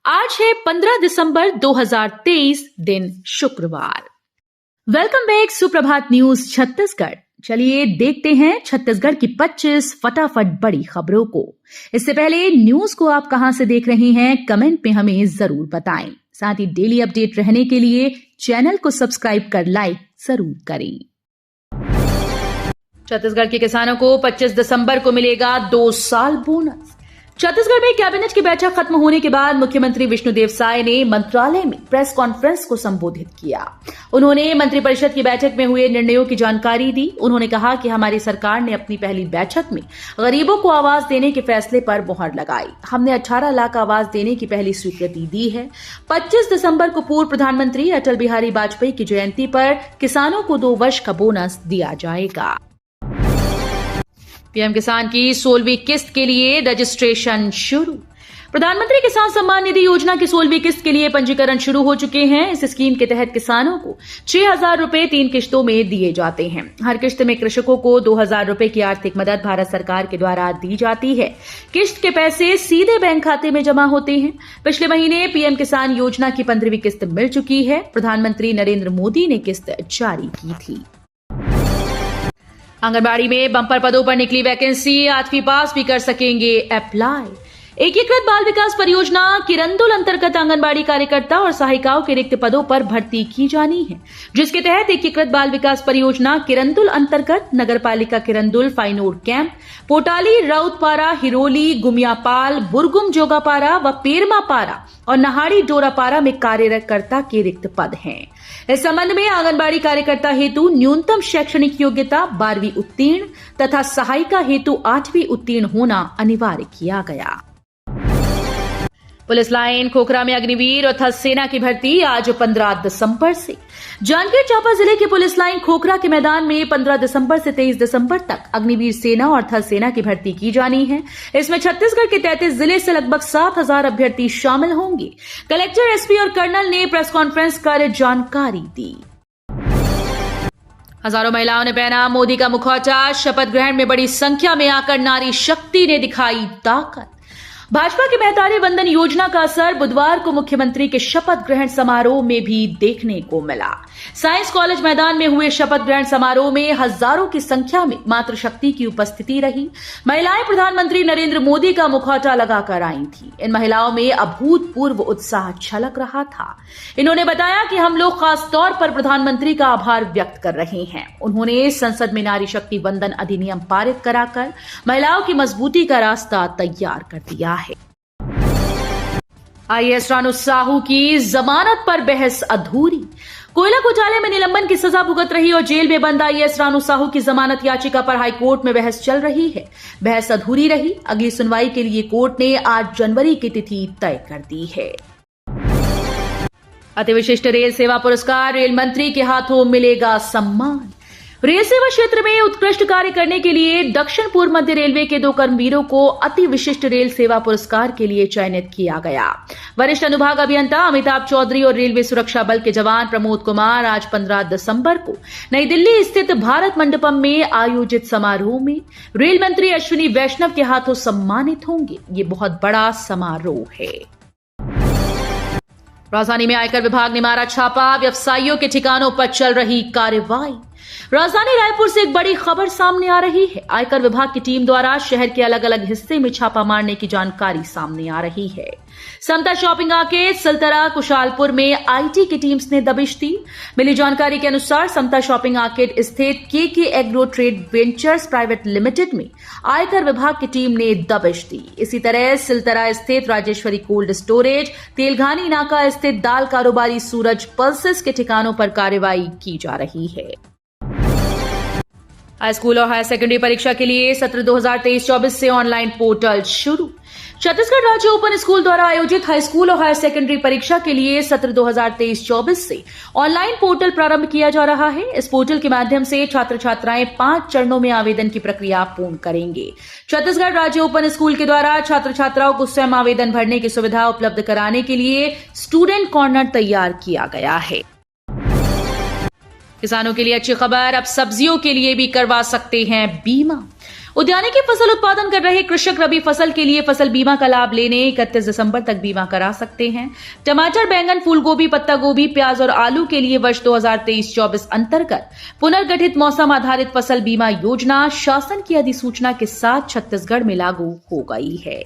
आज है 15 दिसंबर 2023, दिन शुक्रवार। वेलकम बैक सुप्रभात न्यूज छत्तीसगढ़। चलिए देखते हैं छत्तीसगढ़ की 25 फटाफट बड़ी खबरों को। इससे पहले न्यूज को आप कहां से देख रहे हैं, कमेंट में हमें जरूर बताएं। साथ ही डेली अपडेट रहने के लिए चैनल को सब्सक्राइब कर लाइक जरूर करें। छत्तीसगढ़ के किसानों को 25 दिसंबर को मिलेगा 2 साल बोनस। छत्तीसगढ़ में कैबिनेट की बैठक खत्म होने के बाद मुख्यमंत्री विष्णुदेव साय ने मंत्रालय में प्रेस कॉन्फ्रेंस को संबोधित किया। उन्होंने मंत्रिपरिषद की बैठक में हुए निर्णयों की जानकारी दी। उन्होंने कहा कि हमारी सरकार ने अपनी पहली बैठक में गरीबों को आवास देने के फैसले पर मुहर लगाई। हमने 18 लाख आवास देने की पहली स्वीकृति दी है। 25 दिसंबर को पूर्व प्रधानमंत्री अटल बिहारी वाजपेयी की जयंती पर किसानों को 2 वर्ष का बोनस दिया जाएगा। पीएम किसान की 16वीं किस्त के लिए रजिस्ट्रेशन शुरू। प्रधानमंत्री किसान सम्मान निधि योजना की 16वीं किस्त के लिए पंजीकरण शुरू हो चुके हैं। इस स्कीम के तहत किसानों को 6,000 रुपए 3 किस्तों में दिए जाते हैं। हर किस्त में कृषकों को 2,000 रुपए की आर्थिक मदद भारत सरकार के द्वारा दी जाती है। किस्त के पैसे सीधे बैंक खाते में जमा होते हैं। पिछले महीने पीएम किसान योजना की 15वीं किस्त मिल चुकी है। प्रधानमंत्री नरेंद्र मोदी ने किस्त जारी की थी। आंगनबाड़ी में बंपर पदों पर निकली वैकेंसी, 8वीं पास भी कर सकेंगे अप्लाई। एकीकृत बाल विकास परियोजना किरंदुल अंतर्गत आंगनबाड़ी कार्यकर्ता और सहायिकाओं के रिक्त पदों पर भर्ती की जानी है, जिसके तहत एकीकृत बाल विकास परियोजना किरंदुल अंतर्गत नगरपालिका किरंदुल, फाइनोर कैंप, पोटाली, राउतपारा, हिरोली, गुमियापाल, बुरगुम जोगापारा व पेरमापारा और नहाड़ी डोरापारा में कार्यकर्ता के रिक्त पद हैं। इस संबंध में आंगनबाड़ी कार्यकर्ता हेतु न्यूनतम शैक्षणिक योग्यता 12वीं उत्तीर्ण तथा सहायिका हेतु 8वीं उत्तीर्ण होना अनिवार्य किया गया। पुलिस लाइन खोखरा में अग्निवीर और थल सेना की भर्ती आज 15 दिसंबर से। जांजगीर चांपा जिले के पुलिस लाइन खोखरा के मैदान में 15 दिसंबर से 23 दिसंबर तक अग्निवीर सेना और थल सेना की भर्ती की जानी है। इसमें छत्तीसगढ़ के 33 जिले से लगभग 7,000 अभ्यर्थी शामिल होंगे। कलेक्टर, एसपी और कर्नल ने प्रेस कॉन्फ्रेंस कर जानकारी दी। हजारों महिलाओं ने पहना मोदी का मुखौटा। शपथ ग्रहण में बड़ी संख्या में आकर नारी शक्ति ने दिखाई ताकत। भाजपा की महतारी वंदन योजना का असर बुधवार को मुख्यमंत्री के शपथ ग्रहण समारोह में भी देखने को मिला। साइंस कॉलेज मैदान में हुए शपथ ग्रहण समारोह में हजारों की संख्या में मातृशक्ति की उपस्थिति रही। महिलाएं प्रधानमंत्री नरेंद्र मोदी का मुखौटा लगाकर आई थी। इन महिलाओं में अभूतपूर्व उत्साह छलक रहा था। इन्होंने बताया कि हम लोग खास तौर पर प्रधानमंत्री का आभार व्यक्त कर रहे हैं। उन्होंने संसद में नारी शक्ति वंदन अधिनियम पारित कराकर महिलाओं की मजबूती का रास्ता तैयार कर दिया है। आईएएस रानू साहू की जमानत पर बहस अधूरी। कोयला घोटाले में निलंबन की सजा भुगत रही और जेल में बंद आईएएस रानू साहू की जमानत याचिका पर हाईकोर्ट में बहस चल रही है। बहस अधूरी रही। अगली सुनवाई के लिए कोर्ट ने 8 जनवरी की तिथि तय कर दी है। अति विशिष्ट रेल सेवा पुरस्कार, रेल मंत्री के हाथों मिलेगा सम्मान। रेल सेवा क्षेत्र में उत्कृष्ट कार्य करने के लिए दक्षिण पूर्व मध्य रेलवे के 2 कर्मवीरों को अति विशिष्ट रेल सेवा पुरस्कार के लिए चयनित किया गया। वरिष्ठ अनुभाग अभियंता अमिताभ चौधरी और रेलवे सुरक्षा बल के जवान प्रमोद कुमार आज 15 दिसंबर को नई दिल्ली स्थित भारत मंडपम में आयोजित समारोह में रेल मंत्री अश्विनी वैष्णव के हाथों सम्मानित होंगे। ये बहुत बड़ा समारोह है। राजधानी में आयकर विभाग ने मारा छापा। व्यवसायियों के ठिकानों पर चल रही कार्रवाई। राजधानी रायपुर से एक बड़ी खबर सामने आ रही है। आयकर विभाग की टीम द्वारा शहर के अलग अलग हिस्से में छापा मारने की जानकारी सामने आ रही है। समता शॉपिंग आर्केड, सिलतरा, कुशालपुर में आईटी की टीम्स ने दबिश दी। मिली जानकारी के अनुसार समता शॉपिंग आर्केड स्थित KK agro trade ventures private limited में आयकर विभाग की टीम ने दबिश दी। इसी तरह सिलतरा स्थित राजेश्वरी कोल्ड स्टोरेज, तेलघानी नाका स्थित दाल कारोबारी सूरज पल्सेस के ठिकानों पर कार्रवाई की जा रही है। हाई स्कूल और हायर सेकेंडरी परीक्षा के लिए सत्र 2023-24 से ऑनलाइन पोर्टल शुरू। छत्तीसगढ़ राज्य ओपन स्कूल द्वारा आयोजित हाई स्कूल और हायर सेकेंडरी परीक्षा के लिए सत्र 2023-24 से ऑनलाइन पोर्टल प्रारंभ किया जा रहा है। इस पोर्टल के माध्यम से छात्र छात्राएं 5 चरणों में आवेदन की प्रक्रिया पूर्ण करेंगे। छत्तीसगढ़ राज्य ओपन स्कूल के द्वारा छात्र छात्राओं को स्वयं आवेदन भरने की सुविधा उपलब्ध कराने के लिए स्टूडेंट कॉर्नर तैयार किया गया है। किसानों के लिए अच्छी खबर, अब सब्जियों के लिए भी करवा सकते हैं बीमा। उद्यानिकी फसल उत्पादन कर रहे कृषक रबी फसल के लिए फसल बीमा का लाभ लेने 31 दिसंबर तक बीमा करा सकते हैं। टमाटर, बैंगन, फूल गोभी, पत्ता गोभी, प्याज और आलू के लिए वर्ष 2023-24 अंतर्गत पुनर्गठित मौसम आधारित फसल बीमा योजना शासन की अधिसूचना के साथ छत्तीसगढ़ में लागू हो गई है।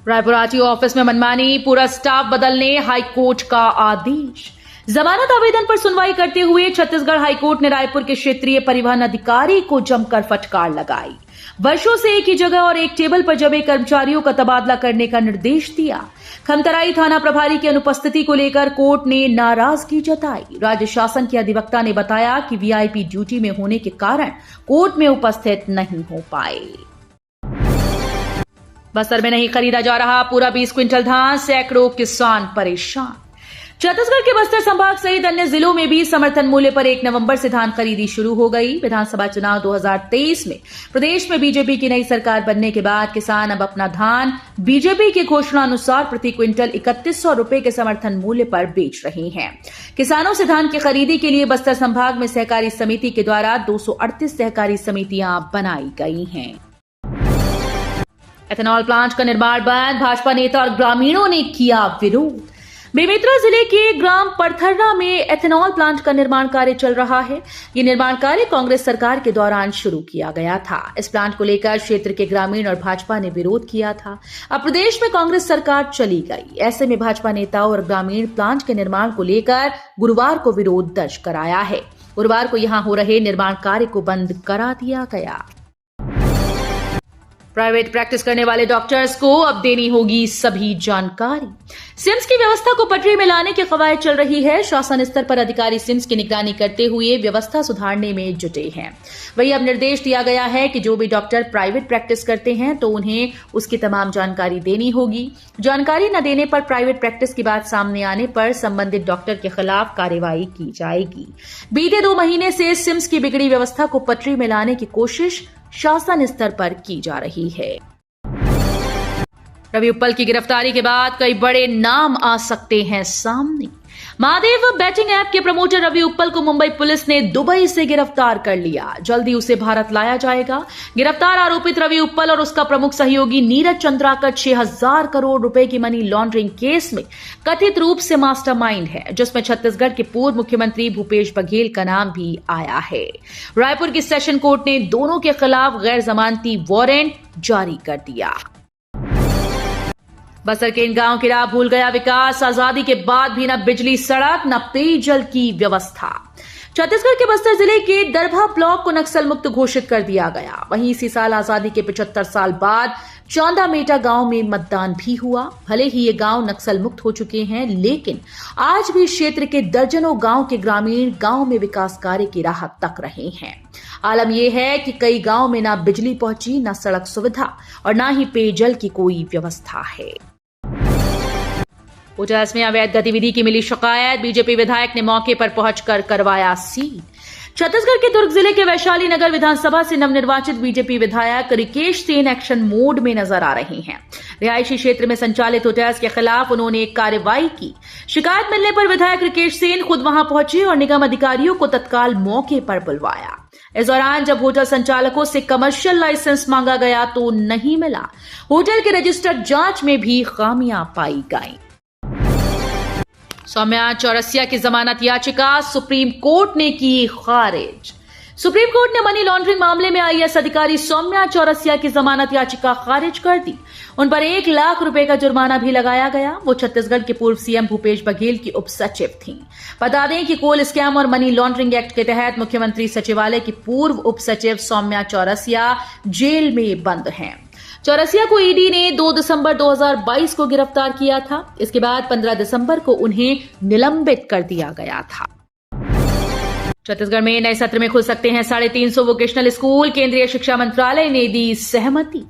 रायपुर आरटीओ ऑफिस में मनमानी, पूरा स्टाफ बदलने हाईकोर्ट का आदेश। जमानत आवेदन पर सुनवाई करते हुए छत्तीसगढ़ हाईकोर्ट ने रायपुर के क्षेत्रीय परिवहन अधिकारी को जमकर फटकार लगाई। वर्षों से एक ही जगह और एक टेबल पर जमे कर्मचारियों का तबादला करने का निर्देश दिया। खमतराई थाना प्रभारी की अनुपस्थिति को लेकर कोर्ट ने नाराजगी जताई। राज्य शासन के अधिवक्ता ने बताया कि वीआईपी ड्यूटी में होने के कारण कोर्ट में उपस्थित नहीं हो पाए। बस्तर में नहीं खरीदा जा रहा पूरा 20 क्विंटल धान, सैकड़ों किसान परेशान। छत्तीसगढ़ के बस्तर संभाग सहित अन्य जिलों में भी समर्थन मूल्य पर 1 नवंबर से धान खरीदी शुरू हो गई। विधानसभा चुनाव 2023 में प्रदेश में बीजेपी की नई सरकार बनने के बाद किसान अब अपना धान बीजेपी की घोषणा अनुसार प्रति क्विंटल 3100 रुपए के समर्थन मूल्य पर बेच रहे हैं। किसानों से धान की खरीदी के लिए बस्तर संभाग में सहकारी समिति के द्वारा 238 सहकारी समितियां बनाई गई हैं। एथेनॉल प्लांट का निर्माण बंद, भाजपा नेता और ग्रामीणों ने किया विरोध। बेमेतरा जिले के ग्राम परथर्रा में एथेनॉल प्लांट का निर्माण कार्य चल रहा है। ये निर्माण कार्य कांग्रेस सरकार के दौरान शुरू किया गया था। इस प्लांट को लेकर क्षेत्र के ग्रामीण और भाजपा ने विरोध किया था। अब प्रदेश में कांग्रेस सरकार चली गई। ऐसे में भाजपा नेताओं और ग्रामीण प्लांट के निर्माण को लेकर गुरुवार को विरोध दर्ज कराया है। गुरुवार को यहां हो रहे निर्माण कार्य को बंद करा दिया गया। प्राइवेट प्रैक्टिस करने वाले डॉक्टर्स को अब देनी होगी सभी जानकारी। सिम्स की व्यवस्था को पटरी में लाने की कवायद चल रही है। शासन स्तर पर अधिकारी सिम्स की निगरानी करते हुए व्यवस्था सुधारने में जुटे हैं। वहीं अब निर्देश दिया गया है कि जो भी डॉक्टर प्राइवेट प्रैक्टिस करते हैं तो उन्हें उसकी तमाम जानकारी देनी होगी। जानकारी न देने पर प्राइवेट प्रैक्टिस की बात सामने आने पर संबंधित डॉक्टर के खिलाफ कार्रवाई की जाएगी। बीते 2 महीने से सिम्स की बिगड़ी व्यवस्था को पटरी में लाने की कोशिश शासन स्तर पर की जा रही है। रवि उप्पल की गिरफ्तारी के बाद कई बड़े नाम आ सकते हैं सामने। महादेव बैटिंग ऐप के प्रमोटर रवि उप्पल को मुंबई पुलिस ने दुबई से गिरफ्तार कर लिया। जल्दी उसे भारत लाया जाएगा। गिरफ्तार आरोपित रवि उप्पल और उसका प्रमुख सहयोगी नीरज चंद्राकर 6000 करोड़ रुपए की मनी लॉन्ड्रिंग केस में कथित रूप से मास्टरमाइंड है, जिसमें छत्तीसगढ़ के पूर्व मुख्यमंत्री भूपेश बघेल का नाम भी आया है। रायपुर की सेशन कोर्ट ने दोनों के खिलाफ गैर जमानती वारंट जारी कर दिया। बस्तर के इन गांव की राह भूल गया विकास। आजादी के बाद भी न बिजली, सड़क, न पेयजल की व्यवस्था। छत्तीसगढ़ के बस्तर जिले के दरभा ब्लॉक को नक्सल मुक्त घोषित कर दिया गया। वहीं इसी साल आजादी के 75 साल बाद चौंदामेटा गांव में मतदान भी हुआ। भले ही ये गांव नक्सल मुक्त हो चुके हैं, लेकिन आज भी क्षेत्र के दर्जनों गांव के ग्रामीण गांव में विकास कार्य की राह तक रहे हैं। आलम यह है कि कई गांव में ना बिजली पहुंची, ना सड़क सुविधा और ना ही पेयजल की कोई व्यवस्था है। होटल्स में अवैध गतिविधि की मिली शिकायत। बीजेपी विधायक ने मौके पर पहुंचकर करवाया सील। छत्तीसगढ़ के दुर्ग जिले के वैशाली नगर विधानसभा से नवनिर्वाचित बीजेपी विधायक रिकेश सेन एक्शन मोड में नजर आ रहे हैं। रिहायशी क्षेत्र में संचालित होटल्स के खिलाफ उन्होंने एक कार्रवाई की। शिकायत मिलने पर विधायक रिकेश सेन खुद वहां पहुंचे और निगम अधिकारियों को तत्काल मौके पर बुलवाया। इस दौरान जब होटल संचालकों से कमर्शियल लाइसेंस मांगा गया तो नहीं मिला। होटल के रजिस्टर्ड जांच में भी खामियां पाई गईं। सौम्या चौरसिया की जमानत याचिका सुप्रीम कोर्ट ने की खारिज। सुप्रीम कोर्ट ने मनी लॉन्ड्रिंग मामले में आईएएस अधिकारी सौम्या चौरसिया की जमानत याचिका खारिज कर दी। उन पर 1 लाख रुपए का जुर्माना भी लगाया गया। वो छत्तीसगढ़ के पूर्व सीएम भूपेश बघेल की उप सचिव थीं। बता दें कि कोल स्कैम और मनी लॉन्ड्रिंग एक्ट के तहत मुख्यमंत्री सचिवालय की पूर्व उप सचिव सौम्या चौरसिया जेल में बंद हैं। चौरसिया को ईडी ने 2 दिसंबर 2022 को गिरफ्तार किया था। इसके बाद 15 दिसंबर को उन्हें निलंबित कर दिया गया था। छत्तीसगढ़ में नए सत्र में खुल सकते हैं 350 वोकेशनल स्कूल। केंद्रीय शिक्षा मंत्रालय ने दी सहमति।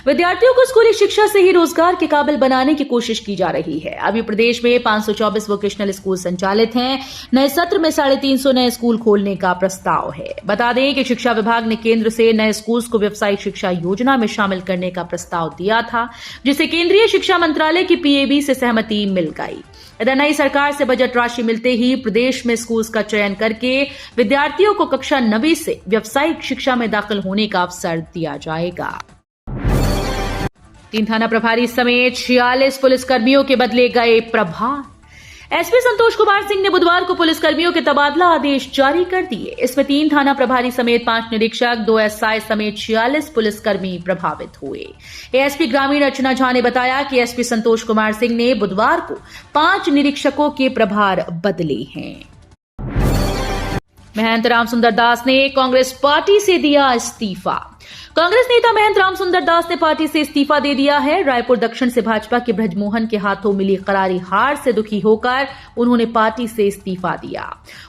विद्यार्थियों को स्कूली शिक्षा से ही रोजगार के काबिल बनाने की कोशिश की जा रही है। अभी प्रदेश में 524 वोकेशनल स्कूल संचालित हैं। नए सत्र में 350 नए स्कूल खोलने का प्रस्ताव है। बता दें कि शिक्षा विभाग ने केंद्र से नए स्कूल्स को व्यावसायिक शिक्षा योजना में शामिल करने का प्रस्ताव दिया था, जिसे केंद्रीय शिक्षा मंत्रालय की पीएबी से सहमति मिल गई। इधर नई सरकार से बजट राशि मिलते ही प्रदेश में स्कूल्स का चयन करके विद्यार्थियों को कक्षा 9वीं से व्यावसायिक शिक्षा में दाखिल होने का अवसर दिया जाएगा। 3 थाना प्रभारी समेत 46 पुलिसकर्मियों के बदले गए प्रभार। एसपी संतोष कुमार सिंह ने बुधवार को पुलिसकर्मियों के तबादला आदेश जारी कर दिए। इसमें 3 थाना प्रभारी समेत 5 निरीक्षक, 2 एसआई समेत 46 पुलिसकर्मी प्रभावित हुए। एएसपी ग्रामीण अर्चना झा ने बताया कि एसपी संतोष कुमार सिंह ने बुधवार को 5 निरीक्षकों के प्रभार बदले हैं। महंत रामसुंदर दास ने कांग्रेस पार्टी से दिया इस्तीफा। कांग्रेस नेता महंत रामसुंदर दास ने पार्टी से इस्तीफा दे दिया है। रायपुर दक्षिण से भाजपा के ब्रजमोहन के हाथों मिली करारी हार से दुखी होकर उन्होंने पार्टी से इस्तीफा दिया।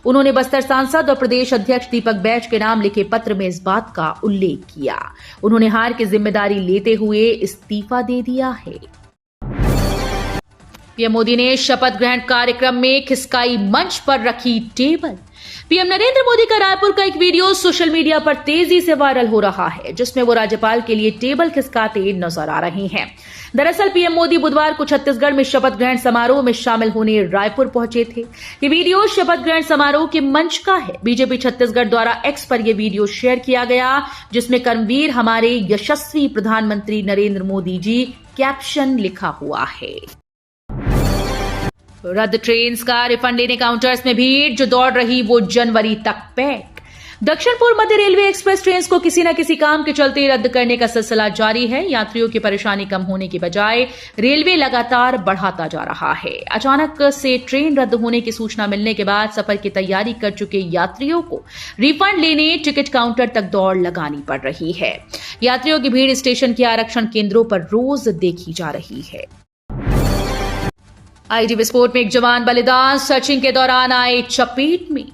उन्होंने बस्तर सांसद और प्रदेश अध्यक्ष दीपक बैज के नाम लिखे पत्र में इस बात का उल्लेख किया। उन्होंने हार की जिम्मेदारी लेते हुए इस्तीफा दे दिया है। पीएम मोदी ने शपथ ग्रहण कार्यक्रम में खिसकाई मंच पर रखी टेबल। पीएम नरेंद्र मोदी का रायपुर का एक वीडियो सोशल मीडिया पर तेजी से वायरल हो रहा है, जिसमें वो राज्यपाल के लिए टेबल खिसकाते नजर आ रहे हैं। दरअसल पीएम मोदी बुधवार को छत्तीसगढ़ में शपथ ग्रहण समारोह में शामिल होने रायपुर पहुंचे थे। ये वीडियो शपथ ग्रहण समारोह के मंच का है। बीजेपी छत्तीसगढ़ द्वारा एक्स पर यह वीडियो शेयर किया गया, जिसमें कर्मवीर हमारे यशस्वी प्रधानमंत्री नरेंद्र मोदी जी कैप्शन लिखा हुआ है। रद्द ट्रेन का रिफंड लेने काउंटर्स में भीड़, जो दौड़ रही वो जनवरी तक पैक। दक्षिण पूर्व मध्य रेलवे एक्सप्रेस ट्रेन को किसी न किसी काम के चलते रद्द करने का सिलसिला जारी है। यात्रियों की परेशानी कम होने की बजाय रेलवे लगातार बढ़ाता जा रहा है। अचानक से ट्रेन रद्द होने की सूचना मिलने के बाद सफर की तैयारी कर चुके यात्रियों को रिफंड लेने टिकट काउंटर तक दौड़ लगानी पड़ रही है। यात्रियों की भीड़ स्टेशन के आरक्षण केंद्रों पर रोज देखी जा रही है। आईईडी विस्फोट में एक जवान बलिदान, सर्चिंग के दौरान आए चपेट में।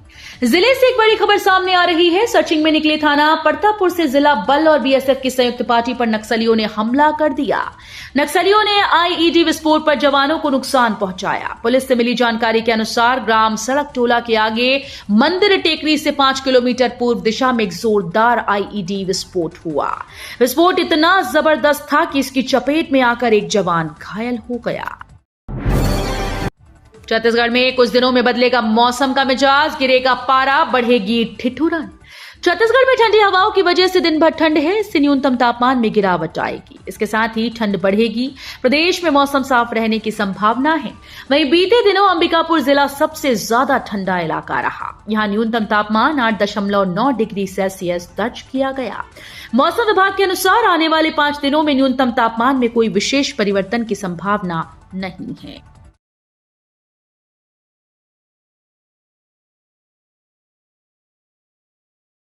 जिले से एक बड़ी खबर सामने आ रही है। सर्चिंग में निकले थाना परतापुर से जिला बल और बीएसएफ की संयुक्त पार्टी पर नक्सलियों ने हमला कर दिया। नक्सलियों ने आईईडी विस्फोट पर जवानों को नुकसान पहुंचाया। पुलिस से मिली जानकारी के अनुसार ग्राम सड़क टोला के आगे मंदिर टेकरी से 5 किलोमीटर पूर्व दिशा में एक जोरदार आईईडी विस्फोट हुआ। विस्फोट इतना जबरदस्त था कि इसकी चपेट में आकर एक जवान घायल हो गया। छत्तीसगढ़ में कुछ दिनों में बदलेगा मौसम का मिजाज, गिरेगा पारा, बढ़ेगी ठिठुरन। छत्तीसगढ़ में ठंडी हवाओं की वजह से दिन भर ठंड है। इससे न्यूनतम तापमान में गिरावट आएगी। इसके साथ ही ठंड बढ़ेगी। प्रदेश में मौसम साफ रहने की संभावना है। वहीं बीते दिनों अंबिकापुर जिला सबसे ज्यादा ठंडा इलाका रहा। यहां न्यूनतम तापमान 8.9 डिग्री सेल्सियस दर्ज किया गया। मौसम विभाग के अनुसार आने वाले 5 दिनों में न्यूनतम तापमान में कोई विशेष परिवर्तन की संभावना नहीं है।